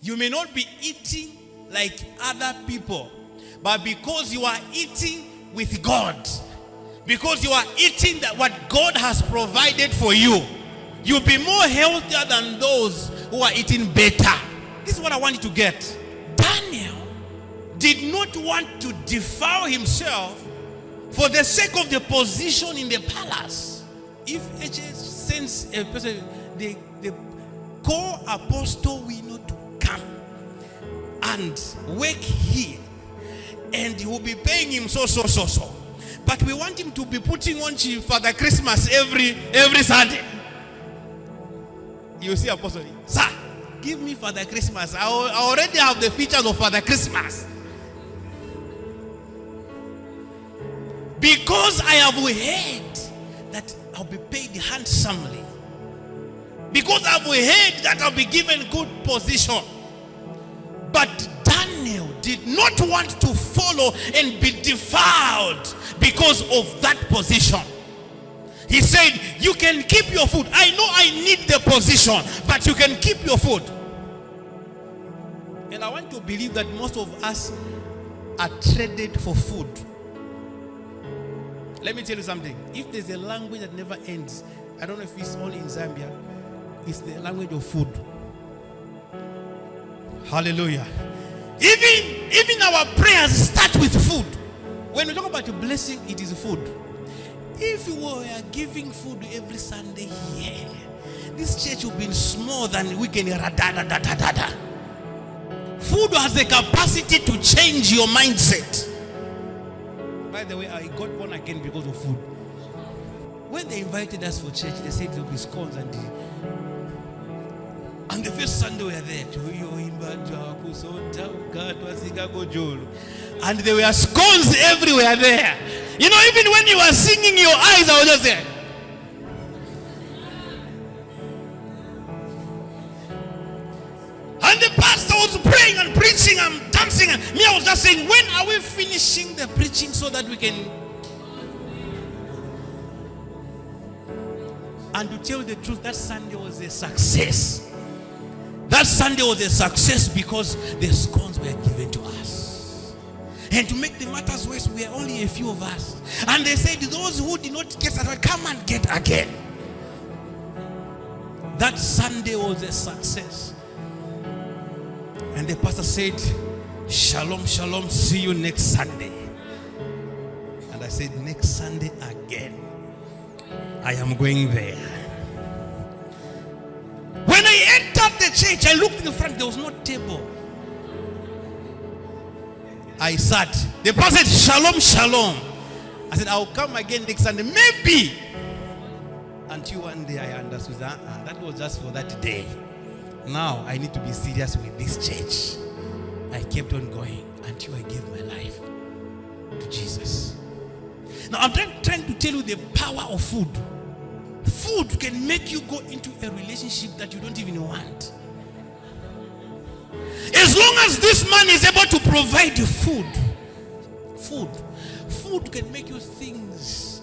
You may not be eating like other people, but because you are eating with God, because you are eating that what God has provided for you, you'll be more healthier than those who are eating better. This is what I want you to get. Daniel did not want to defile himself for the sake of the position in the palace. If HS sends a person, the core apostle will not come and work here, and he will be paying him so. But we want him to be putting on Father Christmas every Sunday. You see, apostle, sir, give me Father Christmas. I already have the features of Father Christmas. Because I have heard that I'll be paid handsomely. Because I've heard that I'll be given good position. But Daniel did not want to follow and be defiled because of that position. He said, you can keep your food. I know I need the position, but you can keep your food. And I want to believe that most of us are traded for food. Let me tell you something. If there's a language that never ends, I don't know if it's only in Zambia, it's the language of food. Hallelujah. Even our prayers start with food. When we talk about a blessing, it is food. If we were giving food every Sunday here, this church would be small than we can. Food has the capacity to change your mindset. By the way, I got born again because of food. When they invited us for church, they said there will be scones and the first Sunday we were there. And there were scones everywhere there. You know, even when you were singing, your eyes are just there. And the pastor was praying and preaching and dancing. And me, I was just saying, when are we finishing the preaching so that we can... And to tell you the truth, that Sunday was a success. That Sunday was a success because the scones were given to us. And to make the matters worse, we are only a few of us. And they said, those who did not get that, come and get again. That Sunday was a success. And the pastor said, shalom, shalom, see you next Sunday. And I said, next Sunday again. I am going there. When I entered the church, I looked in the front, there was no table. I sat. The pastor said, shalom, shalom. I said, I'll come again next Sunday. Maybe. Until one day I understood that was just for that day. Now I need to be serious with this church. I kept on going until I gave my life to Jesus. Now I'm trying to tell you the power of food. Food can make you go into a relationship that you don't even want. As long as this man is able to provide you food can make you things.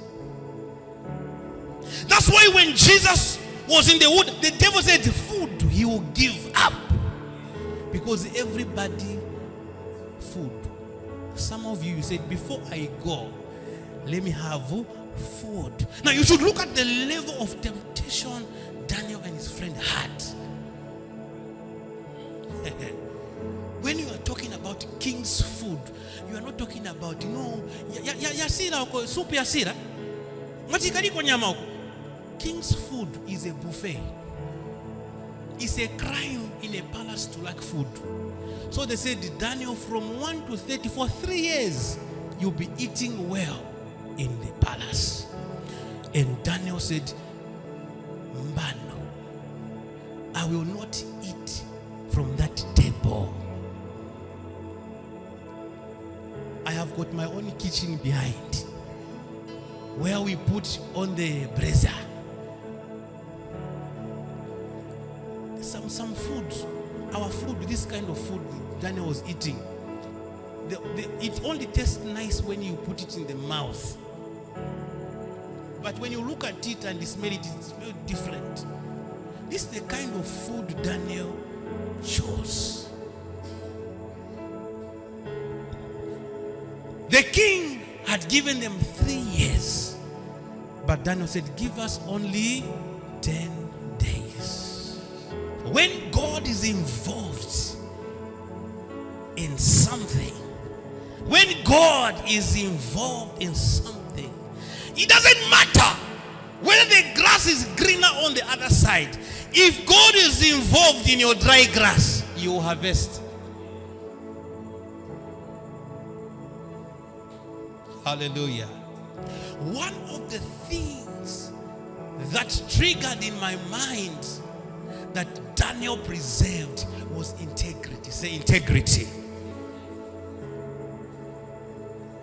That's why when Jesus was in the wood, the devil said food he will give up. Because everybody food. Some of you said, before I go, let me have food. Now you should look at the level of temptation Daniel and his friend had. When you are talking about king's food, you are not talking about, yasira ko soup yasira. Matikali ko nyama ko. King's food is a buffet. It's a crime in a palace to lack food. So they said, Daniel, from 1 to 30, for 3 years, you'll be eating well in the palace. And Daniel said, Mbano, I will not eat from that table. I have got my own kitchen behind, where we put on the brazier. Some food, our food, this kind of food Daniel was eating, it only tastes nice when you put it in the mouth. But when you look at it and smell it, it's very different. This is the kind of food Daniel chose. The king had given them 3 years. But Daniel said, give us only 10 days. When God is involved in something, when God is involved in something, it doesn't matter whether the grass is greener on the other side. If God is involved in your dry grass, you will harvest. Hallelujah. One of the things that triggered in my mind that Daniel preserved was integrity. Say integrity.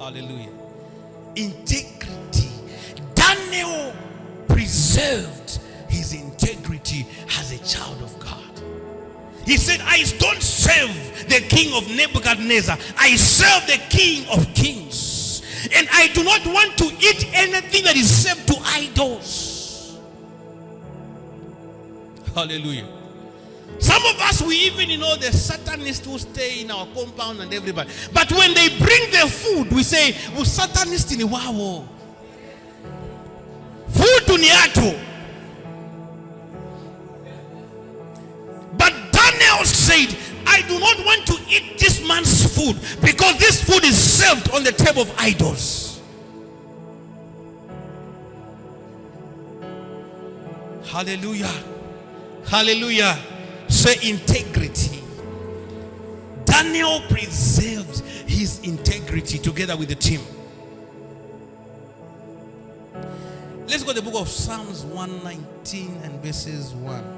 Hallelujah. Integrity. Daniel preserved his integrity as a child of God. He said, I don't serve the king of Nebuchadnezzar. I serve the king of kings. And I do not want to eat anything that is served to idols. Hallelujah. Some of us, we even the Satanists who stay in our compound and everybody. But when they bring their food, we say, well, Satanist in the wow. Food to niato. But Daniel said, I do not want to eat this man's food because this food is served on the table of idols. Hallelujah. Hallelujah. Say integrity. Daniel preserved his integrity together with the team. Let's go to the book of Psalms 119 and verses 1.